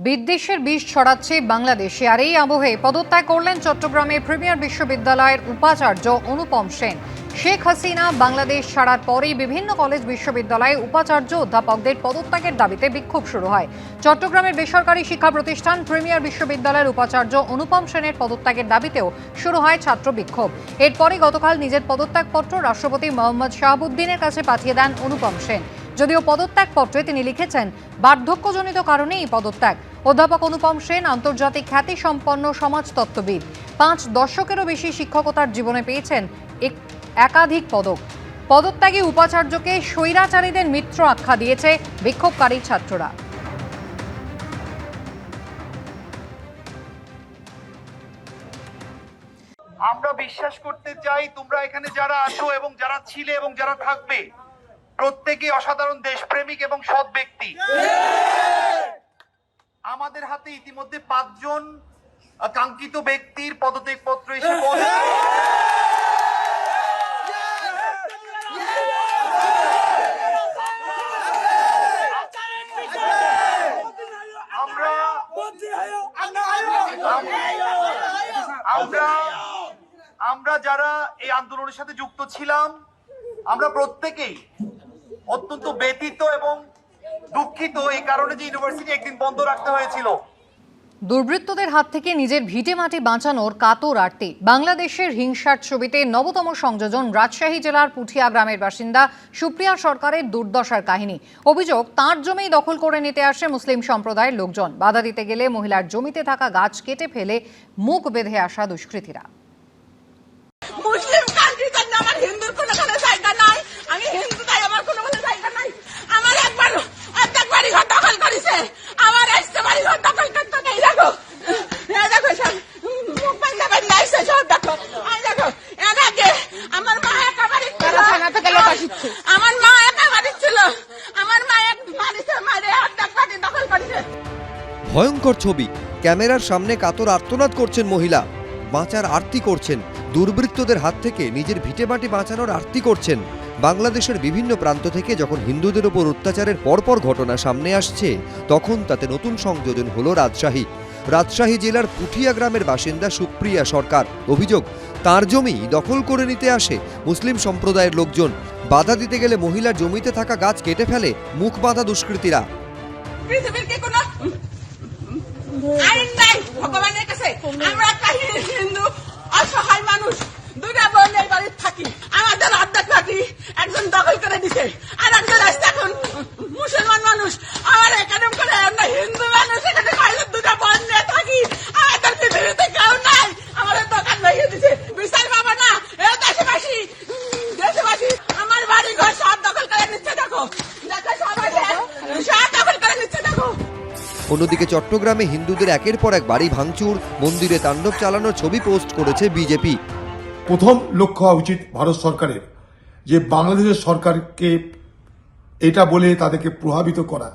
বিদ্বেষের বিষ ছড়াচ্ছে বাংলাদেশে, আর এই আবহে পদত্যাগ করলেন চট্টগ্রামের প্রিমিয়ার বিশ্ববিদ্যালয়ের উপাচার্য অনুপম সেন। শেখ হাসিনা বাংলাদেশ ছাড়ার পরেই বিভিন্ন কলেজ বিশ্ববিদ্যালয়ে উপাচার্য অধ্যাপকদের পদত্যাগের দাবিতে বিক্ষোভ শুরু হয়। চট্টগ্রামের বেসরকারি শিক্ষা প্রতিষ্ঠান প্রিমিয়ার বিশ্ববিদ্যালয়ের উপাচার্য অনুপম সেনের পদত্যাগের দাবিতেও শুরু হয় ছাত্র বিক্ষোভ। এরপরে গতকাল নিজের পদত্যাগপত্র রাষ্ট্রপতি মোহাম্মদ শাহাবুদ্দিনের কাছে পাঠিয়ে দেন অনুপম সেন। যদিও পদত্যাগপত্রে তিনি লিখেছেন বার্ধক্যজনিত কারণে এই পদত্যাগ। অধ্যাপক অনুপম সেন আন্তর্জাতিক খ্যাতিসম্পন্ন সমাজতত্ত্ববিদ। 5 দশকেরও বেশি শিক্ষকতার জীবনে পেয়েছেন একাধিক পদক। পদত্যাগী উপাচার্যকে স্বৈরাচারীদের মিত্র আখ্যা দিয়েছে বিক্ষোভকারী ছাত্ররা। আমরা বিশ্বাস করতে চাই তোমরা এখানে যারা আছো এবং যারা ছিলে এবং যারা থাকবে প্রত্যেকেই অসাধারণ দেশপ্রেমিক এবং সৎ ব্যক্তি। আমাদের হাতে ইতিমধ্যে 5 জন কাঙ্ক্ষিত ব্যক্তির পদত্যাগপত্র এসে পৌঁছেছে। আমরা যারা এই আন্দোলনের সাথে যুক্ত ছিলাম আমরা প্রত্যেকেই অত্যন্ত ব্যথিত এবং দুঃখিত এই কারণে যে ইউনিভার্সিটি একদিন বন্ধ রাখতে হয়েছিল। দুর্বৃত্তদের হাত থেকে নিজের ভিটেমাটি বাঁচানোর কাতর আরতি। বাংলাদেশের হিংসার ছবিতে নবতম সংযোজন রাজশাহী জেলার পুঠিয়া গ্রামের বাসিন্দা সুপ্রিয়া সরকারের দুর্দশার কাহিনী। অভিযোগ, তাঁর জমি দখল করে নিতে আসে মুসলিম সম্প্রদায়ের লোকজন। বাধা দিতে গেলে মহিলার জমিতে থাকা গাছ কেটে ফেলে মুখ বেঁধে আসা দুষ্কৃতীরা। মুসলিম কান্ট্রির জন্য আমার হিন্দুর কোনো জায়গা নাই, আমি হিন্দু তাই আমার কোনো জায়গা নাই। আমার একবার অর্ধেক বাড়ি ঘর দখল করেছে, আমার আসছে বাড়ি ঘর দখল করতে নেই। দেখো দেখো সব মুখ বাংলা বাড়ি আসছে সব। দেখো দেখো এর আগে আমার মা একা বাড়ি ছিল, আমার মা একা বাড়ি ছিল, আমার মা এক বাড়িতে মারে অর্ধেক বাড়ি দখল করেছে। ভয়ঙ্কর ছবি। ক্যামেরার সামনে কাতর আর্তনাদ করছেন মহিলা, বাঁচার আরতি করছেন। দুর্বৃত্তদের হাত থেকে নিজের ভিটেমাটি বাঁচানোর আরতি করছেন। বাংলাদেশের বিভিন্ন প্রান্ত থেকে যখন হিন্দুদের ওপর অত্যাচারের পরপর ঘটনা সামনে আসছে, তখন তাতে নতুন সংযোজন হলো রাজশাহী জেলার পুঠিয়া গ্রামের বাসিন্দা সুপ্রিয়া সরকার। অভিযোগ, তার জমি দখল করে নিতে আসে মুসলিম সম্প্রদায়ের লোকজন। বাধা দিতে গেলে মহিলার জমিতে থাকা গাছ কেটে ফেলে মুখ বাঁধা দুষ্কৃতীরা। পৃথিবীর কি কোনো আইন নাই ভগবানের কাছে? আমরা হিন্দু অসহায় মানুষ, 2টা বোনের বাড়িতে থাকি। আমাদের অর্ধেক বাড়ি একজন দখল করে দিছে, আর একজন আসছে এখন মুসলমান মানুষ। আমার এখানে করে আমরা হিন্দু মানুষ এখানে 2টা বোন নিয়ে থাকি। আমাদের পৃথিবীতে কেউ নাই, আমাদের দোকান ভেঙে দিছে। বিশাল বাবা না, এও দেশবাসী আমার বাড়ি ঘর সব দখল করে নিচ্ছে। দেখো দেখো সবাই সব দখল করে নিচ্ছে। দেখো অন্যদিকে চট্টগ্রামে হিন্দুদের একের পর এক বাড়ি ভাঙচুর, মন্দিরে তাণ্ডব চালানোর ছবি পোস্ট করেছে বিজেপি। প্রথম লক্ষ্য হওয়া উচিত ভারত সরকারের, যে বাংলাদেশের সরকারকে এটা বলে তাদেরকে প্রভাবিত করা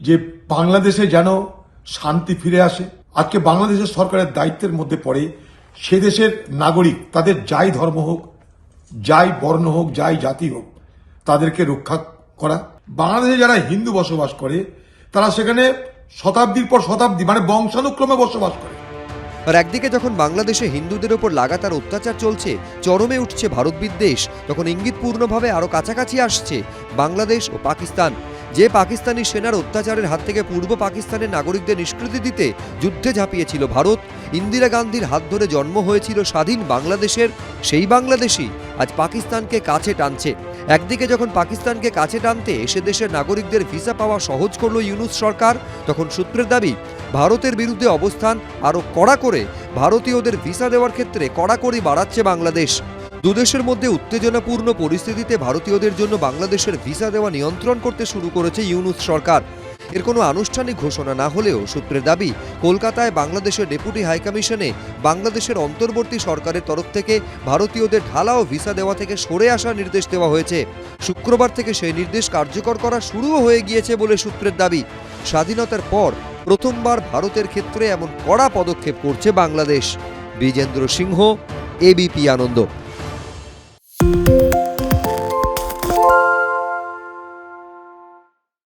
যে বাংলাদেশে যেন শান্তি ফিরে আসে। আজকে বাংলাদেশের সরকারের দায়িত্বের মধ্যে পড়ে সে দেশের নাগরিক, তাদের যাই ধর্ম হোক, যাই বর্ণ হোক, যাই জাতি হোক, তাদেরকে রক্ষা করা। বাংলাদেশে যারা হিন্দু বসবাস করে তারা সেখানে শতাব্দীর পর শতাব্দী মানে বংশানুক্রমে বসবাস করে। আর একদিকে যখন বাংলাদেশে হিন্দুদের ওপর লাগাতার অত্যাচার চলছে, চরমে উঠছে ভারত বিদ্বেষ, তখন ইঙ্গিতপূর্ণভাবে আরও কাছাকাছি আসছে বাংলাদেশ ও পাকিস্তান। যে পাকিস্তানি সেনার অত্যাচারের হাত থেকে পূর্ব পাকিস্তানের নাগরিকদের নিষ্কৃতি দিতে যুদ্ধে ঝাঁপিয়েছিল ভারত, ইন্দিরা গান্ধীর হাত ধরে জন্ম হয়েছিল স্বাধীন বাংলাদেশের, সেই বাংলাদেশই আজ পাকিস্তানকে কাছে টানছে। একদিকে যখন পাকিস্তানকে কাছে টানতে সে দেশের নাগরিকদের ভিসা পাওয়া সহজ করল ইউনূস সরকার, তখন সূত্রের দাবি ভারতের বিরুদ্ধে অবস্থান আরও কড়া করে ভারতীয়দের ভিসা দেওয়ার ক্ষেত্রে কড়াকড়ি বাড়াচ্ছে বাংলাদেশ। দুদেশের মধ্যে উত্তেজনাপূর্ণ পরিস্থিতিতে ভারতীয়দের জন্য বাংলাদেশের ভিসা দেওয়া নিয়ন্ত্রণ করতে শুরু করেছে ইউনূস সরকার। এর কোনো আনুষ্ঠানিক ঘোষণা না হলেও সূত্রের দাবি, কলকাতায় বাংলাদেশের ডেপুটি হাইকমিশনে বাংলাদেশের অন্তর্বর্তী সরকারের তরফ থেকে ভারতীয়দের ঢালাও ভিসা দেওয়া থেকে সরে আসার নির্দেশ দেওয়া হয়েছে। শুক্রবার থেকে সেই নির্দেশ কার্যকর করা শুরুও হয়ে গিয়েছে বলে সূত্রের দাবি। স্বাধীনতার পর প্রথমবার ভারতের ক্ষেত্রে এমন কড়া পদক্ষেপ করছে বাংলাদেশ। বিজেন্দ্র সিংহ, এবিপি আনন্দ।